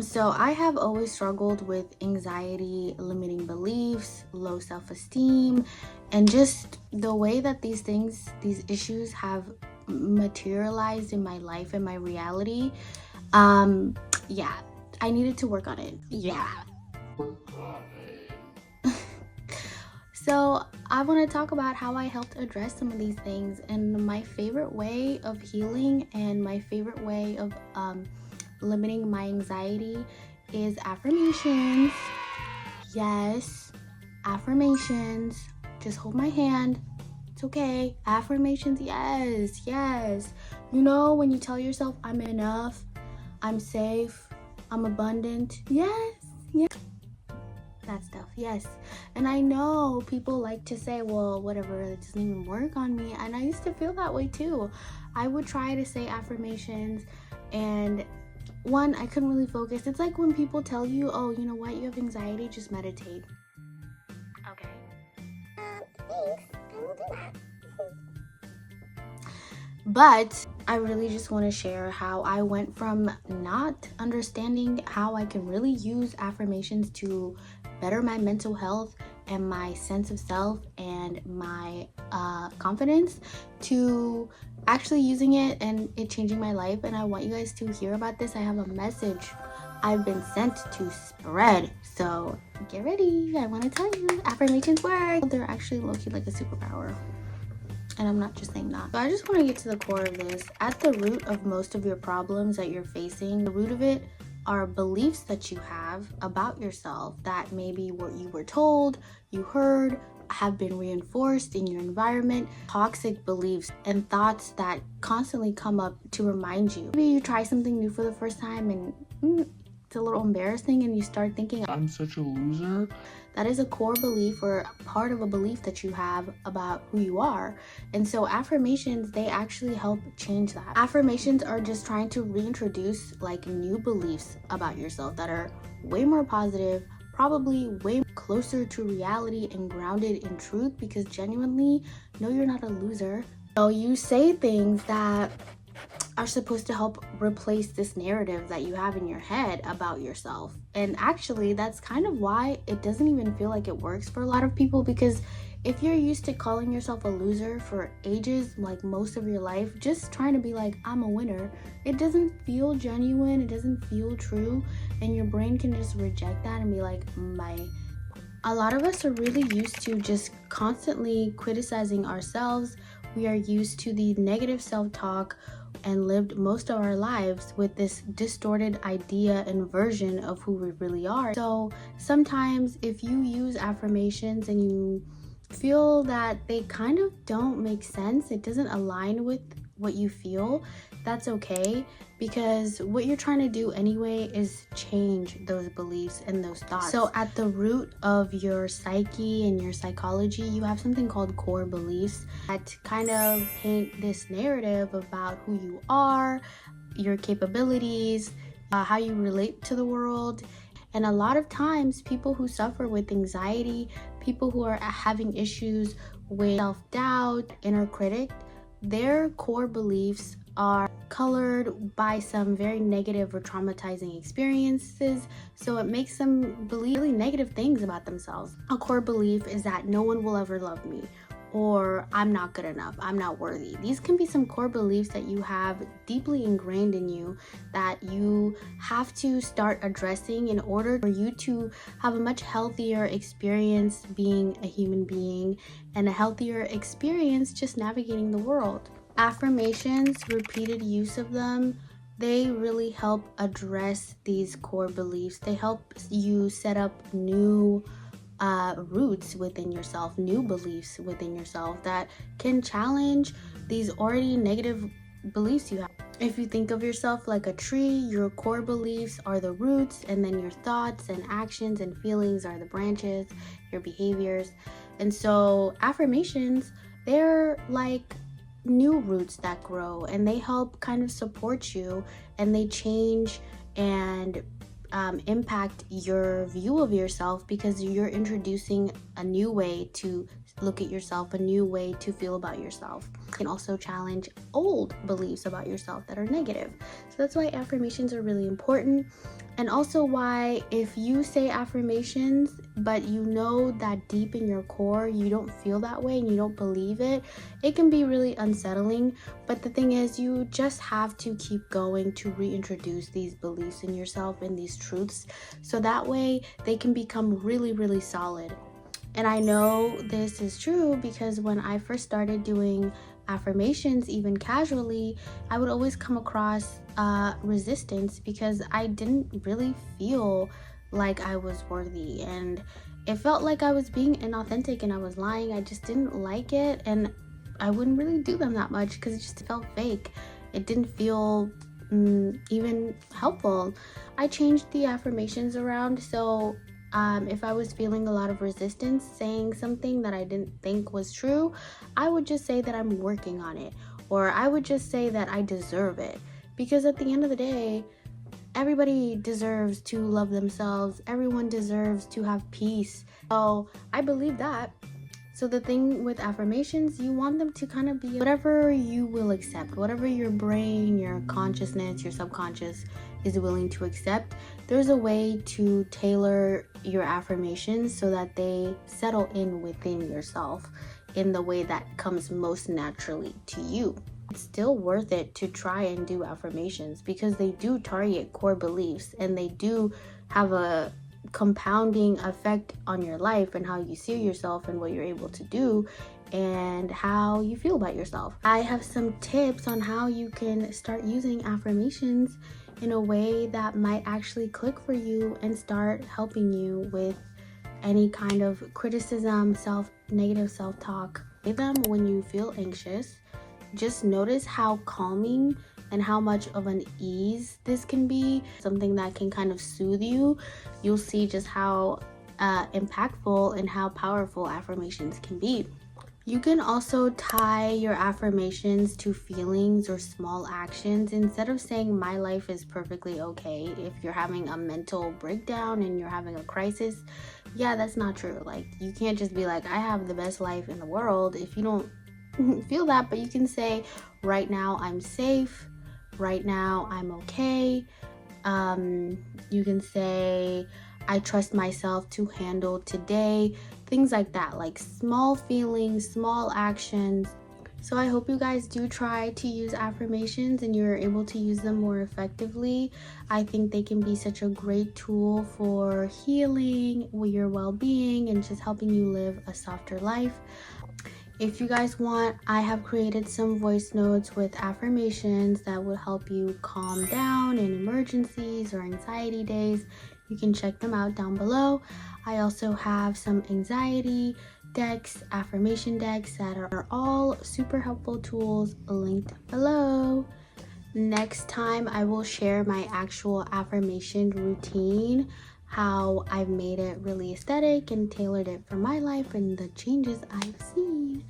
So I have always struggled with anxiety, limiting beliefs, low self-esteem, and just the way that these issues have materialized in my life and my reality. Yeah, I needed to work on it. Yeah. So I want to talk about how I helped address some of these things, and my favorite way of healing and my favorite way of limiting my anxiety is affirmations. Yes, affirmations. Just hold my hand. It's okay. Affirmations, yes, yes. You know, when you tell yourself, I'm enough, I'm safe, I'm abundant. Yes, yes. That stuff, yes. And I know people like to say, well, whatever, it doesn't even work on me. And I used to feel that way too. I would try to say affirmations, and one, I couldn't really focus. It's like when people tell you, oh, you know what, you have anxiety, just meditate. Okay. Thanks. I will do that. But I really just want to share how I went from not understanding how I can really use affirmations to better my mental health and my sense of self and my confidence, to actually using it and it changing my life. And I want you guys to hear about this. I have a message I've been sent to spread, so get ready. I want to tell you, affirmations work. They're actually low-key like a superpower, and I'm not just saying that. So I just want to get to the core of this. At the root of most of your problems that you're facing, the root of it are beliefs that you have about yourself that maybe what you were told, you heard, have been reinforced in your environment. Toxic beliefs and thoughts that constantly come up to remind you. Maybe you try something new for the first time and it's a little embarrassing and you start thinking, I'm such a loser. That is a core belief or part of a belief that you have about who you are. And so affirmations, they actually help change that. Affirmations are just trying to reintroduce like new beliefs about yourself that are way more positive, probably way closer to reality and grounded in truth, because genuinely, no, you're not a loser. So you say things that are supposed to help replace this narrative that you have in your head about yourself. And actually, that's kind of why it doesn't even feel like it works for a lot of people, because if you're used to calling yourself a loser for ages, like most of your life, just trying to be like, I'm a winner, it doesn't feel genuine, it doesn't feel true, and your brain can just reject that and be like, a lot of us are really used to just constantly criticizing ourselves. We are used to the negative self-talk and lived most of our lives with this distorted idea and version of who we really are. So sometimes if you use affirmations and you feel that they kind of don't make sense, it doesn't align with what you feel, that's okay, because what you're trying to do anyway is change those beliefs and those thoughts. So at the root of your psyche and your psychology, you have something called core beliefs that kind of paint this narrative about who you are, your capabilities, how you relate to the world. And a lot of times people who suffer with anxiety, people who are having issues with self-doubt, inner critic, their core beliefs are colored by some very negative or traumatizing experiences, so it makes them believe really negative things about themselves. A core belief is that no one will ever love me, or I'm not good enough, I'm not worthy. These can be some core beliefs that you have deeply ingrained in you that you have to start addressing in order for you to have a much healthier experience being a human being and a healthier experience just navigating the world. Affirmations, repeated use of them, they really help address these core beliefs. They help you set up new roots within yourself, new beliefs within yourself that can challenge these already negative beliefs you have. If you think of yourself like a tree, your core beliefs are the roots, and then your thoughts and actions and feelings are the branches, your behaviors. And so affirmations, they're like new roots that grow, and they help kind of support you, and they change and impact your view of yourself, because you're introducing a new way to look at yourself, a new way to feel about yourself. You can also challenge old beliefs about yourself that are negative. So that's why affirmations are really important. And also why, if you say affirmations but you know that deep in your core you don't feel that way and you don't believe it, it can be really unsettling. But the thing is, you just have to keep going to reintroduce these beliefs in yourself and these truths, so that way they can become really, really solid. And I know this is true because when I first started doing affirmations, even casually, I would always come across resistance because I didn't really feel like I was worthy, and it felt like I was being inauthentic and I was lying. I just didn't like it, and I wouldn't really do them that much because it just felt fake. It didn't feel even helpful. I changed the affirmations around, so if I was feeling a lot of resistance saying something that I didn't think was true, I would just say that I'm working on it, or I would just say that I deserve it. Because at the end of the day, everybody deserves to love themselves. Everyone deserves to have peace. So I believe that. So the thing with affirmations, you want them to kind of be whatever you will accept, whatever your brain, your consciousness, your subconscious is willing to accept. There's a way to tailor your affirmations so that they settle in within yourself in the way that comes most naturally to you. It's still worth it to try and do affirmations because they do target core beliefs and they do have a compounding effect on your life and how you see yourself and what you're able to do and how you feel about yourself. I have some tips on how you can start using affirmations in a way that might actually click for you and start helping you with any kind of criticism, negative self-talk with them when you feel anxious. Just notice how calming and how much of an ease this can be, something that can kind of soothe you. You'll see just how impactful and how powerful affirmations can be. You can also tie your affirmations to feelings or small actions. Instead of saying my life is perfectly okay, if you're having a mental breakdown and you're having a crisis, yeah, that's not true. Like, you can't just be like, I have the best life in the world if you don't feel that. But you can say, right now I'm safe, right now I'm okay. You can say, I trust myself to handle today. Things like that, like small feelings, small actions. So I hope you guys do try to use affirmations and you're able to use them more effectively. I think they can be such a great tool for healing your well-being and just helping you live a softer life. If you guys want, I have created some voice notes with affirmations that will help you calm down in emergencies or anxiety days. You can check them out down below. I also have some anxiety decks, affirmation decks that are all super helpful tools linked below. Next time I will share my actual affirmation routine, how I've made it really aesthetic and tailored it for my life and the changes I've seen.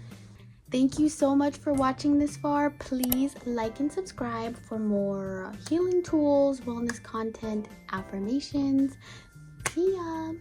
Thank you so much for watching this far. Please like and subscribe for more healing tools, wellness content, affirmations. See ya!